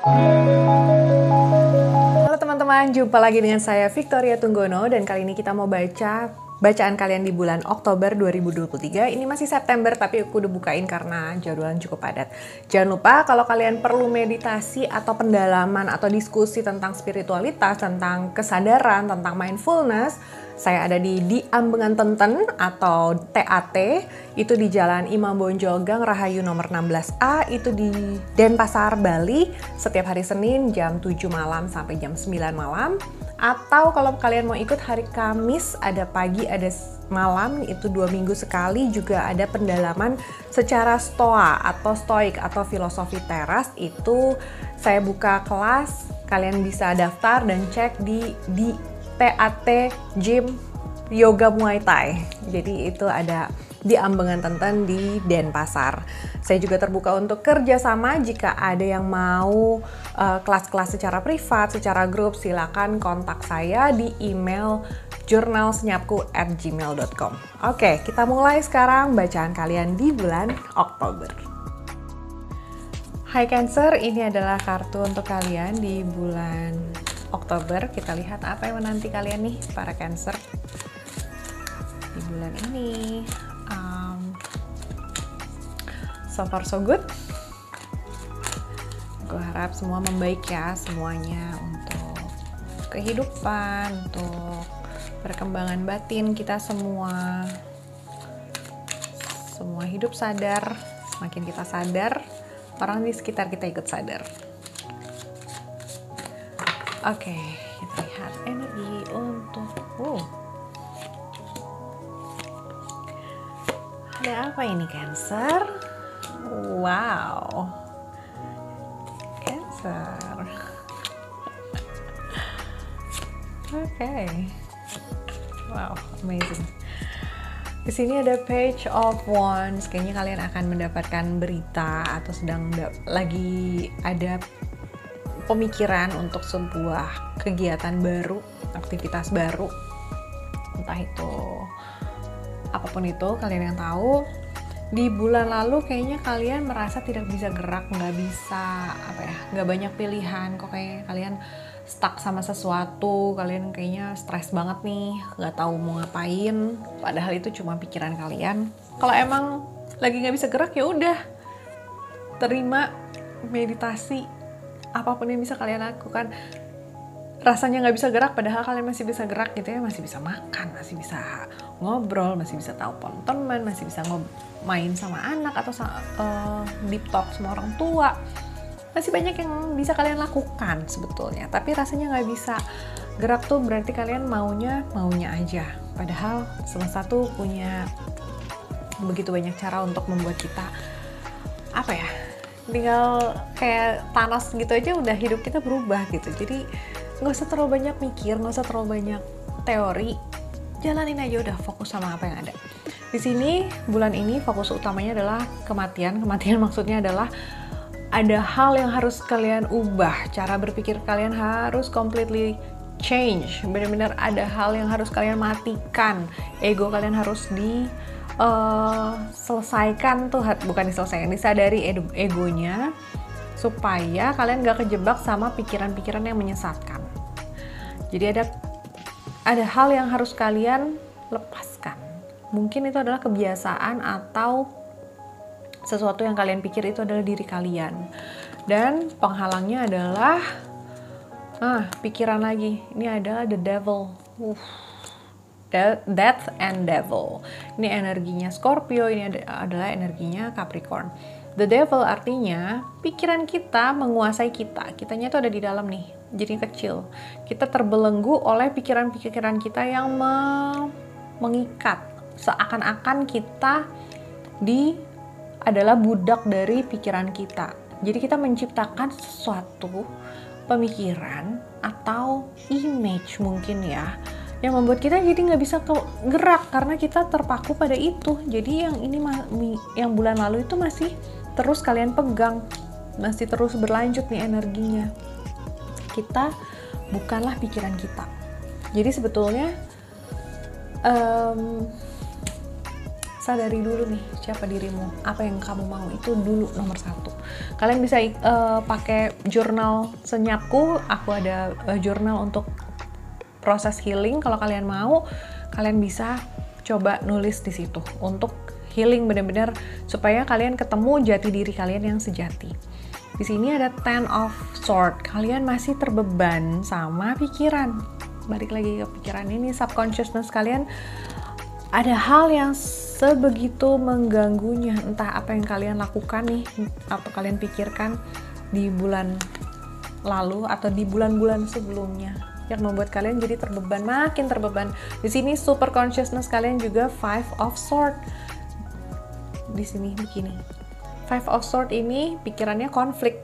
Halo teman-teman, jumpa lagi dengan saya Victoria Tunggono dan kali ini kita mau baca bacaan kalian di bulan Oktober 2023. Ini masih September tapi aku udah bukain karena jadwalnya cukup padat. Jangan lupa kalau kalian perlu meditasi atau pendalaman atau diskusi tentang spiritualitas, tentang kesadaran, tentang mindfulness, saya ada di Ambengan Tenten atau TAT, itu di Jalan Imam Bonjol Gang Rahayu nomor 16A, itu di Denpasar, Bali, setiap hari Senin jam 7 malam sampai jam 9 malam. Atau kalau kalian mau ikut hari Kamis, ada pagi, ada malam, itu 2 minggu sekali, juga ada pendalaman secara stoa atau stoik atau filosofi teras. Itu saya buka kelas, kalian bisa daftar dan cek di TAT Gym Yoga Muay Thai. Jadi itu ada di Ambengan Tenten di Denpasar. Saya juga terbuka untuk kerjasama jika ada yang mau kelas-kelas secara privat, secara grup, silakan kontak saya di email jurnalsenyapku@gmail.com. Oke, kita mulai sekarang bacaan kalian di bulan Oktober. Hai Cancer, ini adalah kartu untuk kalian di bulan Oktober. Kita lihat apa yang menanti kalian nih para Cancer di bulan ini. So far so good. Gue harap semua membaik ya semuanya, untuk kehidupan, untuk perkembangan batin kita semua. Semua hidup sadar, semakin kita sadar, orang di sekitar kita ikut sadar. Oke, kita lihat energi untuk ada apa ini Cancer? Wow, Cancer. Oke. Wow, amazing. Di sini ada Page of Wands. Kayaknya kalian akan mendapatkan berita atau sedang lagi ada pemikiran untuk sebuah kegiatan baru, aktivitas baru, entah itu apapun itu kalian yang tahu. Di bulan lalu kayaknya kalian merasa tidak bisa gerak, nggak bisa nggak banyak pilihan, kok kayak kalian stuck sama sesuatu, kalian kayaknya stres banget nih, nggak tahu mau ngapain, padahal itu cuma pikiran kalian. Kalau emang lagi nggak bisa gerak ya udah, terima, meditasi, apapun yang bisa kalian lakukan. Rasanya nggak bisa gerak padahal kalian masih bisa gerak gitu ya, masih bisa makan, masih bisa ngobrol, masih bisa telepon teman, masih bisa main sama anak atau deep talk sama orang tua. Masih banyak yang bisa kalian lakukan sebetulnya, tapi rasanya nggak bisa gerak tuh berarti kalian maunya aja, padahal semesta tuh punya begitu banyak cara untuk membuat kita tinggal kayak Thanos gitu aja udah hidup kita berubah gitu. Jadi nggak usah terlalu banyak mikir, nggak usah terlalu banyak teori, jalanin aja udah, fokus sama apa yang ada. Di sini bulan ini fokus utamanya adalah kematian. Kematian maksudnya adalah ada hal yang harus kalian ubah, cara berpikir kalian harus completely change. Benar-benar ada hal yang harus kalian matikan, ego kalian harus selesaikan tuh, bukan diselesaikan, disadari egonya, supaya kalian gak kejebak sama pikiran-pikiran yang menyesatkan. Jadi ada hal yang harus kalian lepaskan. Mungkin itu adalah kebiasaan atau sesuatu yang kalian pikir itu adalah diri kalian. Dan penghalangnya adalah pikiran lagi. Ini adalah the devil. Death and Devil. Ini energinya Scorpio, ini adalah energinya Capricorn. The Devil artinya pikiran kita menguasai kita. Kitanya itu ada di dalam nih, jadi kecil. Kita terbelenggu oleh pikiran-pikiran kita yang mengikat. Seakan-akan kita adalah budak dari pikiran kita. Jadi kita menciptakan sesuatu pemikiran atau image mungkin ya, yang membuat kita jadi nggak bisa gerak karena kita terpaku pada itu. Jadi yang bulan lalu itu masih terus kalian pegang, masih terus berlanjut nih energinya. Kita bukanlah pikiran kita. Jadi sebetulnya rasa dari dulu nih siapa dirimu, apa yang kamu mau, itu dulu nomor satu. Kalian bisa pakai jurnal senyapku, aku ada jurnal untuk proses healing. Kalau kalian mau, kalian bisa coba nulis di situ untuk healing benar-benar supaya kalian ketemu jati diri kalian yang sejati. Di sini ada Ten of Swords. Kalian masih terbeban sama pikiran. Balik lagi ke pikiran ini, subconsciousness kalian ada hal yang sebegitu mengganggunya, entah apa yang kalian lakukan nih atau kalian pikirkan di bulan lalu atau di bulan-bulan sebelumnya yang membuat kalian jadi terbeban, makin terbeban. Di sini super consciousness kalian juga Five of Swords. Di sini begini. Five of Swords ini pikirannya konflik.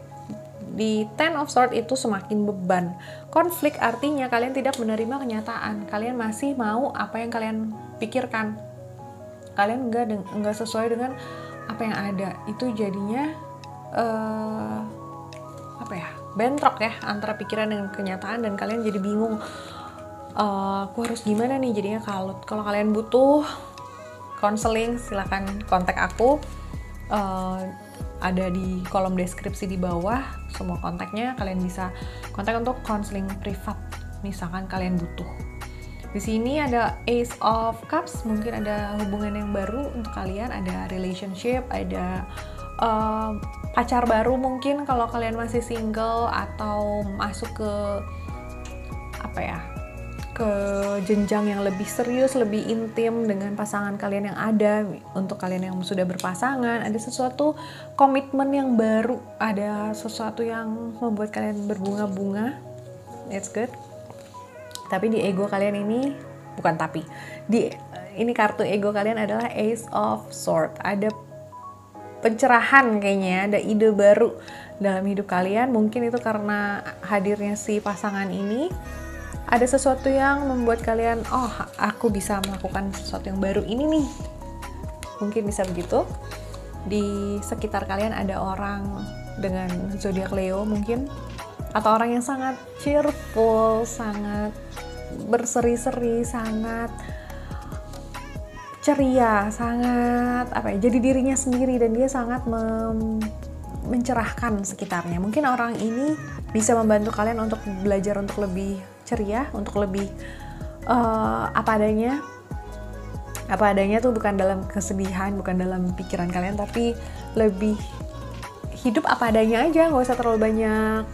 Di Ten of Swords itu semakin beban. Konflik artinya kalian tidak menerima kenyataan. Kalian masih mau apa yang kalian pikirkan. Kalian enggak sesuai dengan apa yang ada. Itu jadinya bentrok ya antara pikiran dan kenyataan, dan kalian jadi bingung. Aku harus gimana nih? Jadinya kalut. Kalau kalian butuh counseling, silakan kontak aku. Ada di kolom deskripsi di bawah semua kontaknya. Kalian bisa kontak untuk counseling privat misalkan kalian butuh. Di sini ada Ace of Cups, mungkin ada hubungan yang baru untuk kalian, ada relationship, ada pacar baru mungkin kalau kalian masih single, atau masuk ke ke jenjang yang lebih serius, lebih intim dengan pasangan kalian yang ada. Untuk kalian yang sudah berpasangan, ada sesuatu komitmen yang baru, ada sesuatu yang membuat kalian berbunga-bunga. That's good. Tapi di ego kalian ini, ini kartu ego kalian adalah Ace of Swords. Ada pencerahan kayaknya, ada ide baru dalam hidup kalian. Mungkin itu karena hadirnya si pasangan ini. Ada sesuatu yang membuat kalian, oh aku bisa melakukan sesuatu yang baru ini nih. Mungkin bisa begitu. Di sekitar kalian ada orang dengan zodiak Leo mungkin. Atau orang yang sangat cheerful, sangat berseri-seri, sangat ceria, sangat jadi dirinya sendiri, dan dia sangat mencerahkan sekitarnya. Mungkin orang ini bisa membantu kalian untuk belajar untuk lebih ceria, untuk lebih apa adanya. Apa adanya tuh bukan dalam kesedihan, bukan dalam pikiran kalian, tapi lebih hidup apa adanya aja, nggak usah terlalu banyak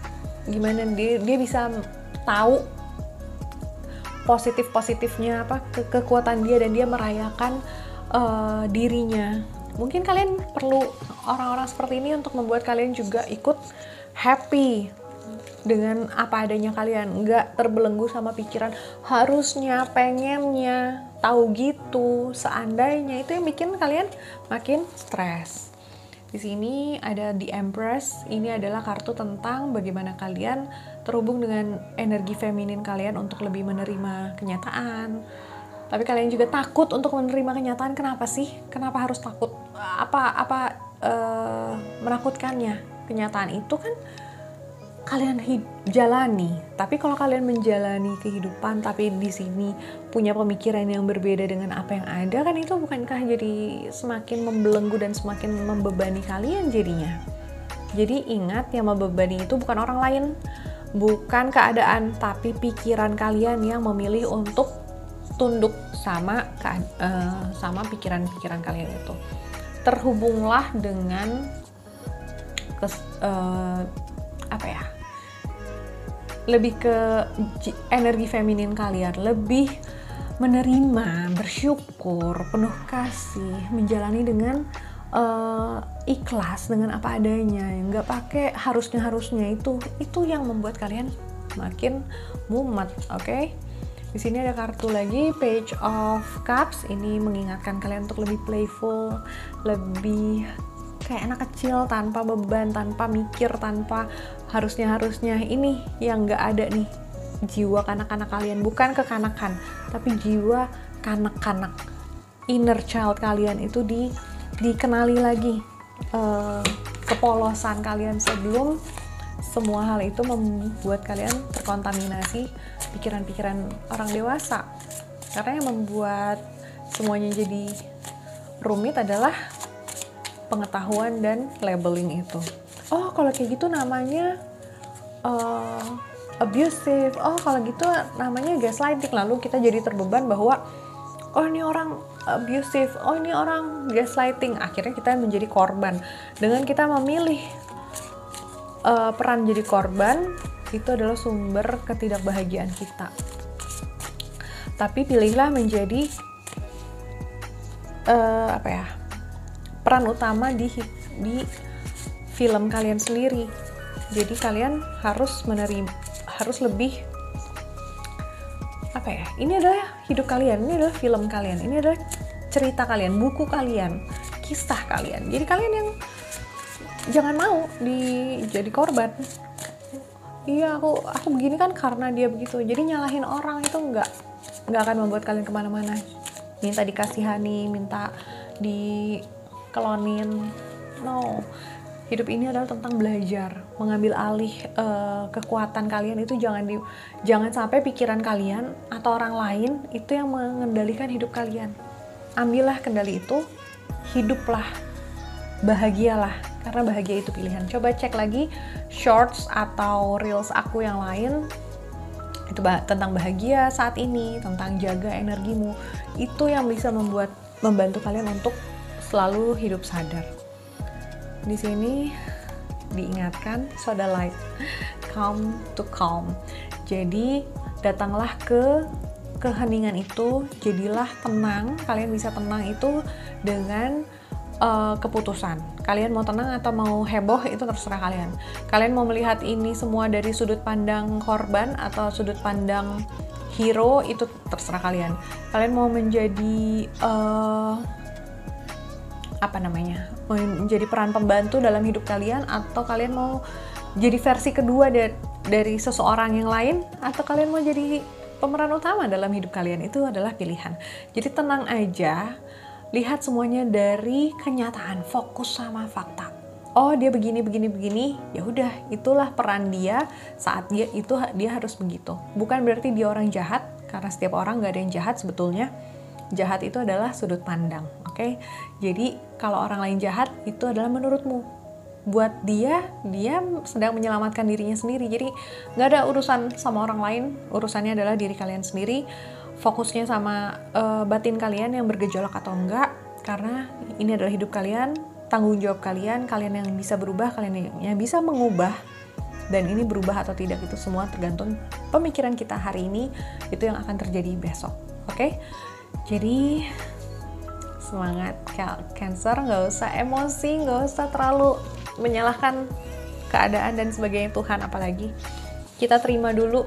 gimana. Dia bisa tahu positifnya kekuatan dia, dan dia merayakan dirinya. Mungkin kalian perlu orang-orang seperti ini untuk membuat kalian juga ikut happy dengan apa adanya kalian, nggak terbelenggu sama pikiran harusnya, pengennya, tahu gitu, seandainya. Itu yang bikin kalian makin stres. Di sini ada The Empress. Ini adalah kartu tentang bagaimana kalian terhubung dengan energi feminin kalian untuk lebih menerima kenyataan. Tapi kalian juga takut untuk menerima kenyataan. Kenapa sih? Kenapa harus takut? Apa menakutkannya? Kenyataan itu kan kalian jalani. Tapi kalau kalian menjalani kehidupan tapi di sini punya pemikiran yang berbeda dengan apa yang ada, kan itu bukankah jadi semakin membelenggu dan semakin membebani kalian jadinya. Jadi ingat, yang membebani itu bukan orang lain, bukan keadaan, tapi pikiran kalian yang memilih untuk tunduk sama pikiran-pikiran kalian itu. Terhubunglah dengan lebih ke energi feminin kalian, lebih menerima, bersyukur, penuh kasih, menjalani dengan ikhlas, dengan apa adanya, nggak pakai harusnya itu yang membuat kalian makin mumet. Oke? Di sini ada kartu lagi, Page of Cups. Ini mengingatkan kalian untuk lebih playful, lebih kayak anak kecil, tanpa beban, tanpa mikir, tanpa harusnya. Ini yang nggak ada nih, jiwa kanak-kanak kalian. Bukan kekanakan, tapi jiwa kanak-kanak, inner child kalian itu dikenali lagi, kepolosan kalian sebelum semua hal itu membuat kalian terkontaminasi pikiran-pikiran orang dewasa. Karena yang membuat semuanya jadi rumit adalah pengetahuan dan labeling itu. Oh, kalau kayak gitu namanya abusive. Oh, kalau gitu namanya gaslighting. Lalu kita jadi terbeban bahwa oh, ini orang abusive, oh ini orang gaslighting. Akhirnya kita menjadi korban. Dengan kita memilih peran jadi korban, itu adalah sumber ketidakbahagiaan kita. Tapi pilihlah menjadi peran utama di film kalian sendiri. Jadi kalian harus lebih ini adalah hidup kalian, ini adalah film kalian, ini adalah cerita kalian, buku kalian, kisah kalian. Jadi kalian yang jangan mau jadi korban. Iya, aku begini kan karena dia begitu. Jadi nyalahin orang itu nggak akan membuat kalian kemana-mana. Minta dikasihani, minta dikelonin. No. Hidup ini adalah tentang belajar, mengambil alih kekuatan kalian itu jangan sampai pikiran kalian atau orang lain itu yang mengendalikan hidup kalian. Ambillah kendali itu, hiduplah, bahagialah, karena bahagia itu pilihan. Coba cek lagi shorts atau reels aku yang lain, itu tentang bahagia saat ini, tentang jaga energimu. Itu yang bisa membantu kalian untuk selalu hidup sadar. Di sini diingatkan, so the light come to calm. Jadi datanglah ke keheningan itu, jadilah tenang. Kalian bisa tenang itu dengan keputusan. Kalian mau tenang atau mau heboh itu terserah kalian. Kalian mau melihat ini semua dari sudut pandang korban atau sudut pandang hero itu terserah kalian. Kalian mau menjadi menjadi peran pembantu dalam hidup kalian, atau kalian mau jadi versi kedua dari seseorang yang lain, atau kalian mau jadi pemeran utama dalam hidup kalian, itu adalah pilihan. Jadi tenang aja, lihat semuanya dari kenyataan, fokus sama fakta. Oh, dia begini, ya udah, itulah peran dia saat dia harus begitu. Bukan berarti dia orang jahat, karena setiap orang nggak ada yang jahat sebetulnya. Jahat itu adalah sudut pandang, oke? Jadi kalau orang lain jahat itu adalah menurutmu. Buat dia sedang menyelamatkan dirinya sendiri. Jadi nggak ada urusan sama orang lain, urusannya adalah diri kalian sendiri. Fokusnya sama batin kalian yang bergejolak atau enggak, karena ini adalah hidup kalian, tanggung jawab kalian yang bisa berubah, kalian yang bisa mengubah. Dan ini berubah atau tidak itu semua tergantung pemikiran kita hari ini, itu yang akan terjadi besok, oke? Jadi semangat Cancer, nggak usah emosi, nggak usah terlalu menyalahkan keadaan dan sebagainya, Tuhan apalagi. Kita terima dulu,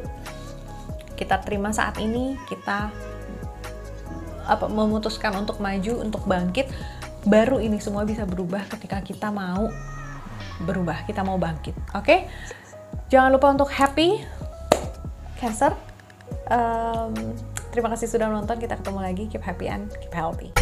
kita terima saat ini, kita memutuskan untuk maju, untuk bangkit. Baru ini semua bisa berubah ketika kita mau berubah, kita mau bangkit, oke? Jangan lupa untuk happy, Cancer. Terima kasih sudah menonton, kita ketemu lagi, keep happy and keep healthy.